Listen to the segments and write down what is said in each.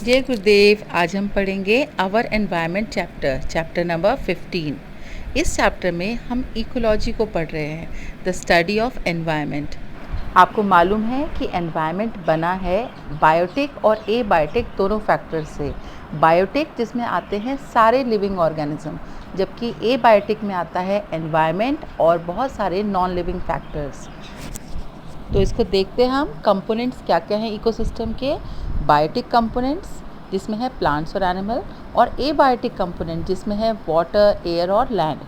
जय गुरुदेव। आज हम पढ़ेंगे आवर एनवायरनमेंट चैप्टर नंबर 15। इस चैप्टर में हम इकोलॉजी को पढ़ रहे हैं, द स्टडी ऑफ एनवायरनमेंट। आपको मालूम है कि एनवायरनमेंट बना है बायोटिक और एबायोटिक दोनों फैक्टर से। बायोटिक जिसमें आते हैं सारे लिविंग ऑर्गेनिज्म, जबकि एबायोटिक में आता है एनवायरनमेंट और बहुत सारे नॉन लिविंग फैक्टर्स। तो इसको देखते हैं हम कंपोनेंट्स क्या क्या हैं इकोसिस्टम के। बायोटिक कंपोनेंट्स जिसमें है प्लांट्स और एनिमल, और एबायोटिक कंपोनेंट जिसमें है वाटर, एयर और लैंड।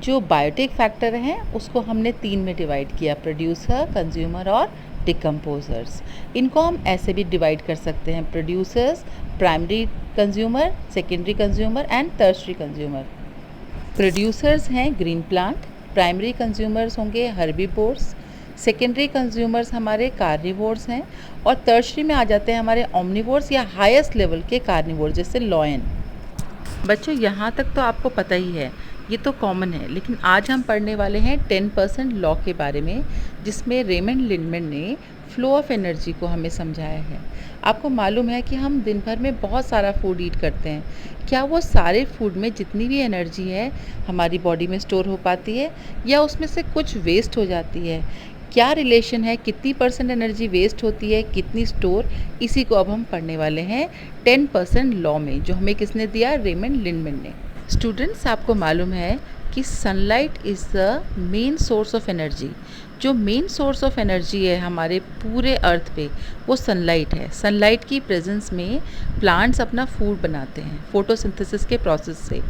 जो बायोटिक फैक्टर हैं उसको हमने 3 में डिवाइड किया, प्रोड्यूसर, कंज्यूमर और डिकम्पोजर्स। इनको हम ऐसे भी डिवाइड कर सकते हैं, producers, primary consumer, secondary consumer and tertiary consumer. Producers हैं ग्रीन प्लांट, प्राइमरी कंज्यूमर्स होंगे हर्बीवोर्स, सेकेंडरी कंज्यूमर्स हमारे कार्निवोर्स हैं, और टर्शरी में आ जाते हैं हमारे ओमनिवोर्स या हाईएस्ट लेवल के कार्निवोर्स जैसे लॉयन। बच्चों यहाँ तक तो आपको पता ही है, ये तो कॉमन है, लेकिन आज हम पढ़ने वाले हैं 10% लॉ के बारे में, जिसमें रेमंड लिंडमैन ने फ्लो ऑफ एनर्जी को हमें समझाया है। आपको मालूम है कि हम दिन भर में बहुत सारा फूड ईट करते हैं, क्या वो सारे फूड में जितनी भी एनर्जी है हमारी बॉडी में स्टोर हो पाती है, या उसमें से कुछ वेस्ट हो जाती है? क्या रिलेशन है, कितनी % एनर्जी वेस्ट होती है, कितनी स्टोर? इसी को अब हम पढ़ने वाले हैं 10% लॉ में, जो हमें किसने दिया? रेमंड लिंडमैन ने। स्टूडेंट्स, आपको मालूम है कि sunlight is the main source of energy. जो मेन सोर्स ऑफ एनर्जी है हमारे पूरे अर्थ पे, वो सनलाइट है। सनलाइट की प्रेजेंस में प्लांट्स अपना फूड बनाते हैं फोटोसिंथेसिस के प्रोसेस से,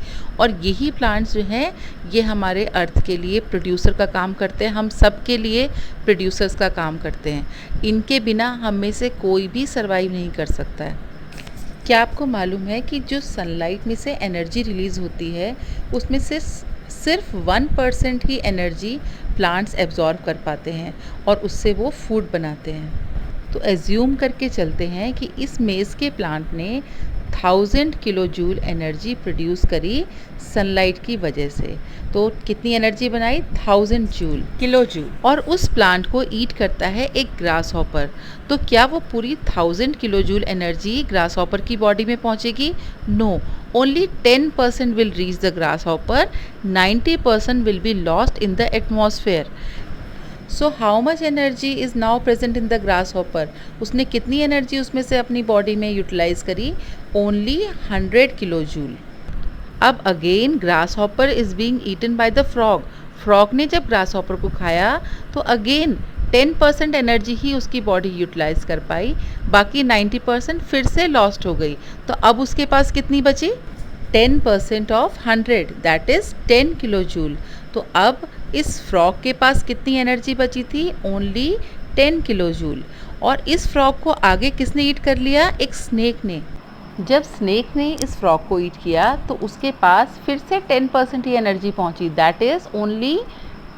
और यही प्लांट्स जो हैं ये हमारे अर्थ के लिए प्रोड्यूसर का काम करते हैं, हम सब के लिए प्रोड्यूसर्स का काम करते हैं। इनके बिना हम में से कोई भी सर्वाइव नहीं कर सकता है। क्या आपको मालूम है कि जो सनलाइट में से एनर्जी रिलीज़ होती है उसमें से सिर्फ 1% ही एनर्जी प्लांट्स एब्जॉर्ब कर पाते हैं, और उससे वो फूड बनाते हैं। तो एज्यूम करके चलते हैं कि इस मेज़ के प्लांट ने 1000 किलो जूल एनर्जी प्रोड्यूस करी सनलाइट की वजह से। तो कितनी एनर्जी बनाई? 1000 जूल, किलो जूल। और उस प्लांट को ईट करता है एक ग्रास हॉपर। तो क्या वो पूरी 1000 kilojoule energy grasshopper की बॉडी में पहुंचेगी? No, only 10% will reach the grasshopper, 90% will be lost in the atmosphere. So how much energy is now present in the grasshopper? उसने कितनी एनर्जी उसमें से अपनी बॉडी में यूटिलाइज करी? Only 100 kilo joule. अब again grasshopper is being eaten by the frog. Frog ने जब ग्रासहॉपर को खाया तो अगेन 10% एनर्जी ही उसकी बॉडी यूटिलाइज कर पाई, बाकी 90% फिर से लॉस्ट हो गई। तो अब उसके पास कितनी बची? 10% of 100, that is 10 kilo joule. तो अब इस फ्रॉग के पास कितनी एनर्जी बची थी? Only 10 kilo joule. और इस फ्रॉग को आगे किसने ईट कर लिया? एक स्नेक ने। जब स्नेक ने इस फ्रॉग को ईट किया तो उसके पास फिर से 10% ही एनर्जी पहुंची, that is only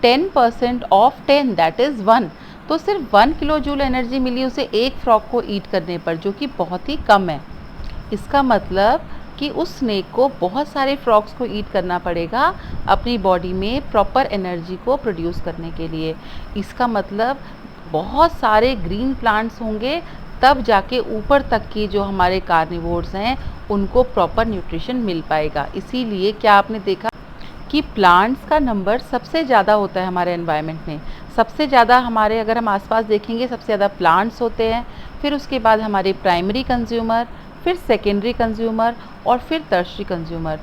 10% of 10, that is 1। तो सिर्फ 1 किलो जूल एनर्जी मिली उसे एक फ्रॉग को ईट करने पर, जो कि बहुत ही कम है। इसका मतलब कि उस स्नेक को बहुत सारे फ्रॉग्स को ईट करना पड़ेगा अपनी बॉडी में प्रॉपर एनर्जी को प्रोड्यूस करने के लिए। इसका मतलब बहुत सारे ग्रीन प्लांट्स होंगे, तब जाके ऊपर तक की जो हमारे कार्निवोर्स हैं उनको प्रॉपर न्यूट्रिशन मिल पाएगा। इसीलिए क्या आपने देखा कि प्लांट्स का नंबर सबसे ज़्यादा होता है हमारे एनवायरनमेंट में। सबसे ज़्यादा हमारे, अगर हम आसपास देखेंगे, सबसे ज़्यादा प्लांट्स होते हैं, फिर उसके बाद हमारे प्राइमरी कंज्यूमर, फिर सेकेंडरी कंज्यूमर और फिर टर्शरी कंज्यूमर।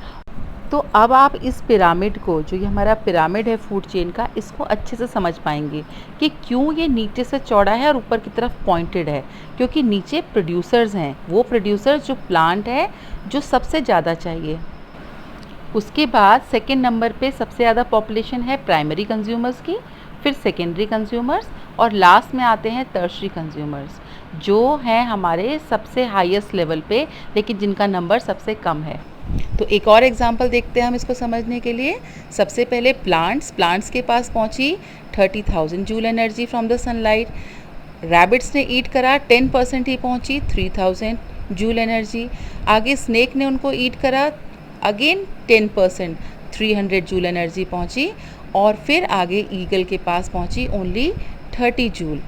तो अब आप इस पिरामिड को, जो ये हमारा पिरामिड है फूड चेन का, इसको अच्छे से समझ पाएंगे कि क्यों ये नीचे से चौड़ा है और ऊपर की तरफ पॉइंटेड है। क्योंकि नीचे प्रोड्यूसर्स हैं, वो प्रोड्यूसर्स जो प्लांट है जो सबसे ज़्यादा चाहिए। उसके बाद सेकेंड नंबर पे सबसे ज़्यादा पॉपुलेशन है प्राइमरी कंज्यूमर्स की, फिर सेकेंडरी कंज्यूमर्स, और लास्ट में आते हैं टर्शरी कंज्यूमर्स, जो हैं हमारे सबसे हाईएस्ट लेवल पे, लेकिन जिनका नंबर सबसे कम है। तो एक और एग्जांपल देखते हैं हम इसको समझने के लिए। सबसे पहले प्लांट्स के पास पहुंची 30,000 joule energy from the sunlight. Rabbits ने ईट करा, 10% ही पहुंची, 3000 जूल एनर्जी। आगे स्नेक ने उनको ईट करा, अगेन 10%, 300 जूल एनर्जी पहुंची। और फिर आगे ईगल के पास पहुंची ओनली 30 जूल।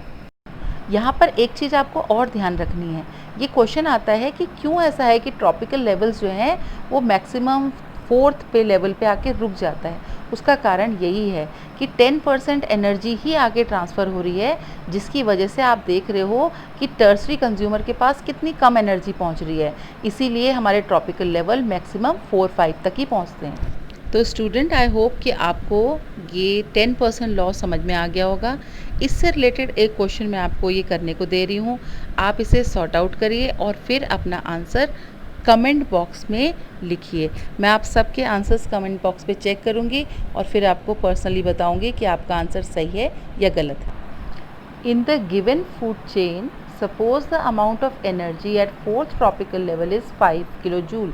यहाँ पर एक चीज़ आपको और ध्यान रखनी है, ये क्वेश्चन आता है कि क्यों ऐसा है कि ट्रॉपिकल लेवल्स जो हैं वो मैक्सिमम 4th पे लेवल पे आके रुक जाता है। उसका कारण यही है कि 10% एनर्जी ही आगे ट्रांसफ़र हो रही है, जिसकी वजह से आप देख रहे हो कि टर्सरी कंज्यूमर के पास कितनी कम एनर्जी पहुंच रही है। इसीलिए हमारे ट्रॉपिकल लेवल मैक्सिमम 4-5 तक ही पहुंचते हैं। तो स्टूडेंट, आई होप कि आपको ये 10% लॉ समझ में आ गया होगा। इससे रिलेटेड एक क्वेश्चन मैं आपको ये करने को दे रही हूँ, आप इसे सॉर्ट आउट करिए और फिर अपना आंसर कमेंट बॉक्स में लिखिए। मैं आप सबके आंसर्स कमेंट बॉक्स पे चेक करूँगी और फिर आपको पर्सनली बताऊँगी कि आपका आंसर सही है या गलत है। In the given food chain, suppose the amount of energy at 4th tropical level is 5 kilo joule.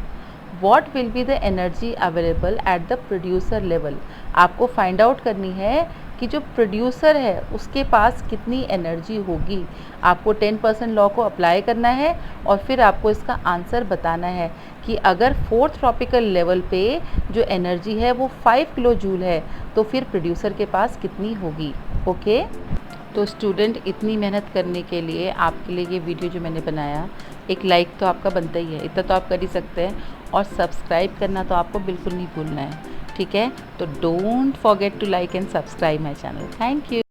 What will be the energy available at the producer level. आपको फाइंड आउट करनी है कि जो प्रोड्यूसर है उसके पास कितनी एनर्जी होगी। आपको 10% लॉ को अप्लाई करना है और फिर आपको इसका आंसर बताना है कि अगर 4th ट्रॉपिकल लेवल पे जो एनर्जी है वो 5 किलो जूल है तो फिर प्रोड्यूसर के पास कितनी होगी। ओके, तो स्टूडेंट, इतनी मेहनत करने के लिए आपके लिए ये वीडियो जो मैंने बनाया, एक लाइक तो आपका बनता ही है, इतना तो आप कर ही सकते हैं, और सब्सक्राइब करना तो आपको बिल्कुल नहीं भूलना है। ठीक है, तो don't forget to like and subscribe my channel. Thank you.